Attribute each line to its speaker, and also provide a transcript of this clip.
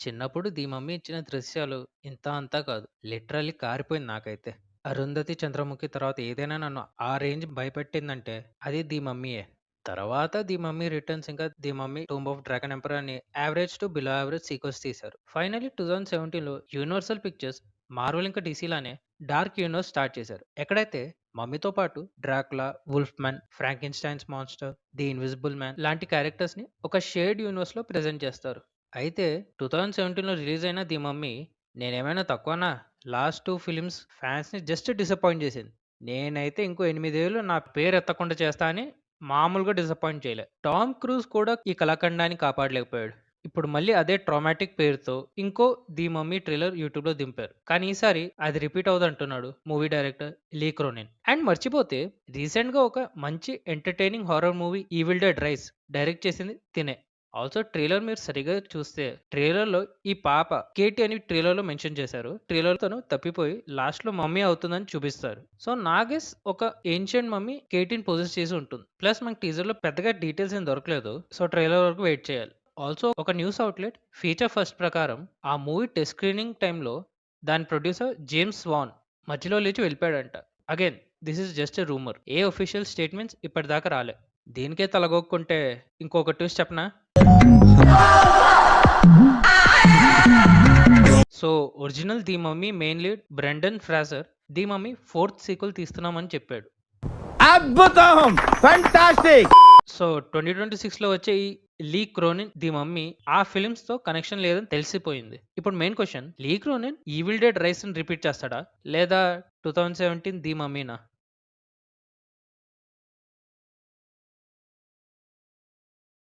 Speaker 1: చిన్నప్పుడు 'the mummy' ఇచ్చిన దృశ్యాలు ఇంత అంతా కాదు. లిటరల్లీ కారిపోయింది నాకైతే. 'అరుంధతి చంద్రముఖి' తర్వాత ఏదైనా నన్ను ఆ రేంజ్ భయపెట్టిందంటే అది 'ది మమ్మీయే'. తర్వాత 'ది మమ్మీ రిటర్న్స్' ఇంకా 'the mummy tomb of dragon emperor' అని average to below average sequels తీశారు. ఫైనల్లీ 2017లో యూనివర్సల్ పిక్చర్స్, మార్వెల్ ఇంకా డీసీ లానే డార్క్ యూనివర్స్ స్టార్ట్ చేశారు. ఎక్కడైతే 'మమ్మీ'తో పాటు 'Dracula', 'wolfman', 'Frankenstein's monster', 'the invisible man' లాంటి క్యారెక్టర్స్‌ని ఒక షేర్డ్ యూనివర్స్‌లో ప్రెజెంట్ చేస్తారు. అయితే 2017లో రిలీజ్ అయిన 'ది మమ్మీ' నేనేమైనా తక్కువనా? లాస్ట్ 2 ఫిల్మ్స్ ఫ్యాన్స్‌ని జస్ట్ డిసప్పాయింట్ చేసింది. నేనైతే ఇంకో 8 ఏళ్ళు నా పేరు ఎత్తకుండా చేస్తా అని మామూలుగా డిసప్పాయింట్ చేయలే. టామ్ క్రూజ్ కూడా ఈ కళాఖండాన్ని కాపాడలేకపోయాడు. ఇప్పుడు మళ్ళీ అదే ట్రామాటిక్ పేరుతో ఇంకో 'ది మమ్మీ' ట్రైలర్ యూట్యూబ్‌లో దింపారు. కానీ ఈసారి అది రిపీట్ అవ్వదంటున్నాడు movie director Lee Cronin. And మర్చిపోతే రీసెంట్‌గా ఒక మంచి entertaining horror movie 'evil dead rise' direct చేసింది తినే. ఆల్సో ట్రైలర్ మీరు సరిగ్గా చూస్తే ట్రైలర్‌లో ఈ పాప కేటీ అని ట్రైలర్‌లో మెన్షన్ చేశారు. ట్రైలర్‌లో తను తప్పిపోయి లాస్ట్‌లో మమ్మీ అవుతుందని చూపిస్తారు. సో నా గెస్ ఒక ఏన్షియంట్ మమ్మీ కేటీని పొజెస్ చేసి ఉంటుంది. ప్లస్ మనకి టీజర్‌లో పెద్దగా డీటెయిల్స్ ఏం దొరకలేదు. సో ట్రైలర్ వరకు వెయిట్ చేయాలి. ఆల్సో ఒక న్యూస్ అవుట్‌లెట్ ఫీచర్ ఫస్ట్ ప్రకారం ఆ మూవీ టెస్ట్ స్క్రీనింగ్ టైమ్‌లో దాని ప్రొడ్యూసర్ జేమ్స్ వాన్ మధ్యలో లేచి వెళ్ళిపోయాడంట. Again this is just a rumour. ఏ అఫీషియల్ స్టేట్మెంట్స్ ఇప్పటిదాకా రాలే. దీనికే తలగొక్కుంటే ఇంకొక ట్విస్ట్ చెప్పనా? So original 'the mummy' main lead Brendan Fraser 'the mummy' 4th sequel తీస్తున్నామని చెప్పాడు.
Speaker 2: అద్భుతం! ఫెంటాస్టిక్!
Speaker 1: సో 2026లో వచ్చే ఈ లీ క్రోనిన్ 'ది మమ్మీ' ఆ ఫిల్మ్స్ తో కనెక్షన్ లేదని తెలిసిపోయింది. ఇప్పుడు main question, Lee Cronin 'evil dead రైజ్'ని రిపీట్ చేస్తాడా లేదా 2017 'ది మమ్మీనా?